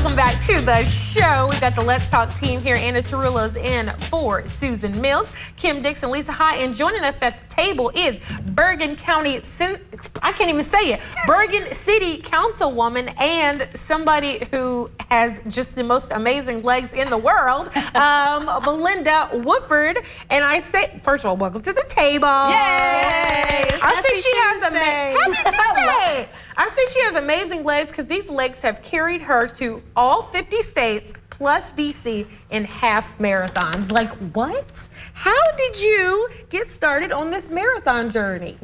welcome back to the show. We got the Let's Talk team here. Anna Tarullo's in for Susan Mills, Kim Dixon, Lisa High, and joining us at the table is Bergen County, I can't even say it, Bergen City Councilwoman and somebody who has just the most amazing legs in the world, Melinda Wofford. And I say, first of all, welcome to the table. Yay! I say she has I say she has amazing legs because these legs have carried her to all 50 states plus DC in half marathons. Like, what? How did you get started on this marathon journey?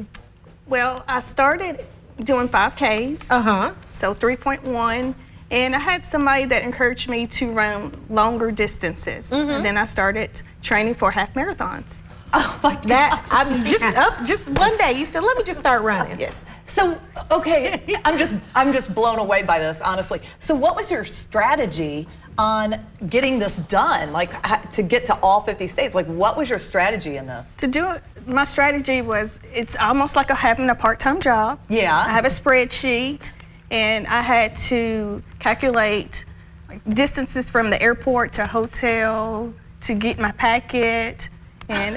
Well, I started doing 5Ks, so 3.1, and I had somebody that encouraged me to run longer distances, and then I started training for half marathons. Oh my God. I'm just one day you said, let me just start running. Yes. So, okay, I'm just blown away by this, honestly. So what was your strategy on getting this done? Like, to get to all 50 states? Like, what was your strategy in this? To do it, my strategy was, it's almost like having a part-time job. Yeah. I have a spreadsheet, and I had to calculate distances from the airport to hotel to get my packet. And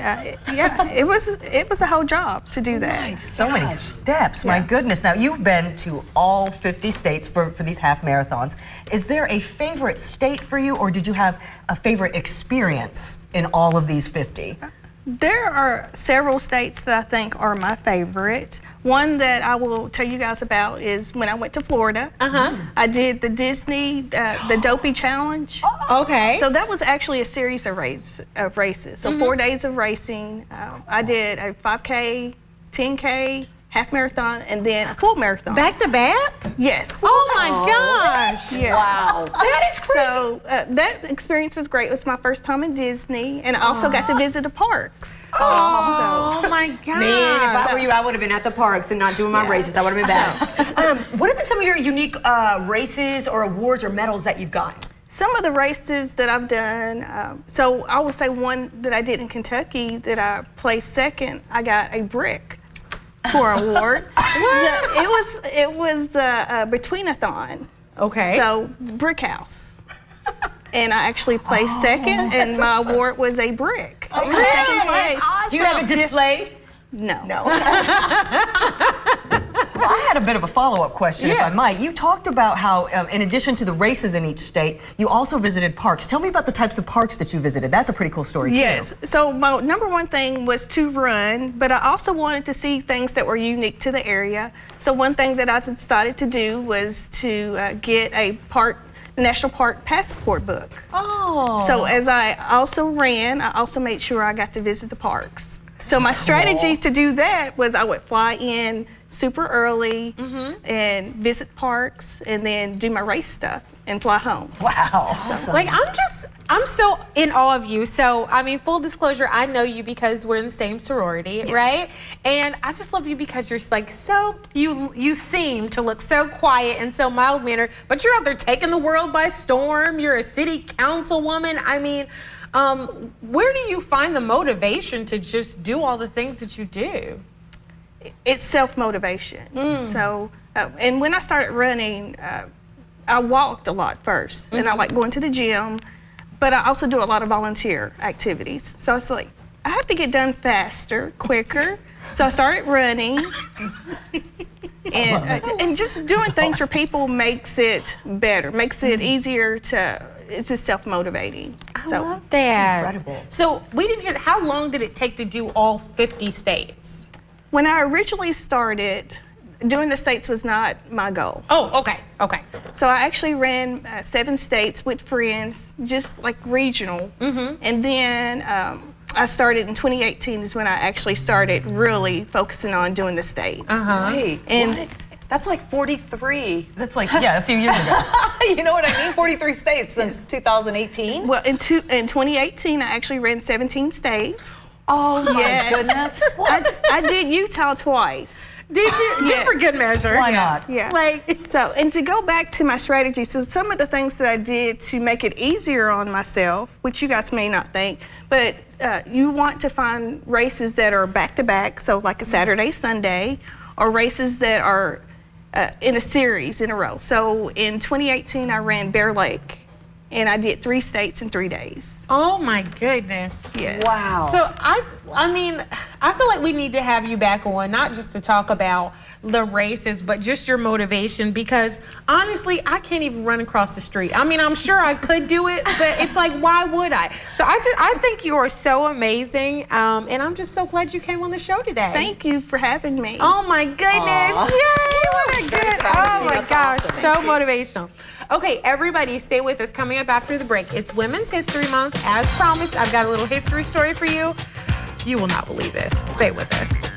yeah, it was a whole job to do that. Nice. So many steps, my goodness. Now, you've been to all 50 states for these half marathons. Is there a favorite state for you, or did you have a favorite experience in all of these 50? There are several states that I think are my favorite. One that I will tell you guys about is when I went to Florida. I did the Disney, the Dopey Challenge. Okay. So that was actually a series of races. So 4 days of racing. I did a 5K, 10K, half marathon, and then a full marathon. Back to back? Yes. Oh my gosh. Yes. Wow. That is crazy. So that experience was great. It was my first time in Disney, and I also got to visit the parks. Oh my gosh. Man, if I were you, I would have been at the parks and not doing my races. I would have been back. What have been some of your unique races or awards or medals that you've gotten? Some of the races that I've done, so I would say one that I did in Kentucky that I placed second, I got a brick for an award. It was the Between-a-thon. Okay. So, brick house. And I actually placed second, and my award was a brick. Okay. Second place. Do you have it displayed? No. Well, I had a bit of a follow-up question, if I might. You talked about how, in addition to the races in each state, you also visited parks. Tell me about the types of parks that you visited. That's a pretty cool story, too. Yes. So my number one thing was to run, but I also wanted to see things that were unique to the area. So one thing that I decided to do was to get a National Park passport book. Oh. So as I also ran, I also made sure I got to visit the parks. So my strategy to do that was I would fly in super early and visit parks, and then do my race stuff and fly home. Wow. Awesome. Like, I'm so in awe of you. So, I mean, full disclosure, I know you because we're in the same sorority, right? And I just love you because you're like you seem to look so quiet and so mild-mannered, but you're out there taking the world by storm. You're a city councilwoman. I mean, where do you find the motivation to just do all the things that you do? It's self-motivation. So, and when I started running, I walked a lot first, and I like going to the gym, but I also do a lot of volunteer activities. So it's like, I have to get done faster, quicker. So I started running, and just doing things for people makes it better, makes it easier to, it's just self-motivating. I love that. It's incredible. So we didn't hear, how long did it take to do all 50 states? When I originally started, doing the states was not my goal. Oh, okay, okay. So I actually ran 7 states with friends, just like regional. And then I started in 2018 is when I actually started really focusing on doing the states. Wait, And what? That's like 43. That's like, a few years ago. You know what I mean? 43 states since 2018. well, in 2018, I actually ran 17 states. Oh my Yes. goodness. I did Utah twice. Did you? Just for good measure. Why not? Yeah. Like, So, and to go back to my strategy, so some of the things that I did to make it easier on myself, which you guys may not think, but you want to find races that are back-to-back, so like a Saturday, Sunday, or races that are in a series in a row. So in 2018, I ran Bear Lake, and I did 3 states in 3 days. Oh my goodness. Yes. Wow. So I mean, I feel like we need to have you back on, not just to talk about the races, but just your motivation, because honestly, I can't even run across the street. I mean, I'm sure I could do it, but it's like, why would I? So I think you are so amazing, and I'm just so glad you came on the show today. Thank you for having me. Oh my goodness. Aw. Yay, what a Very good, proud of oh you. my That's gosh, awesome. so motivational. Okay, everybody stay with us. Coming up after the break, it's Women's History Month. As promised, I've got a little history story for you. You will not believe this. Stay with us.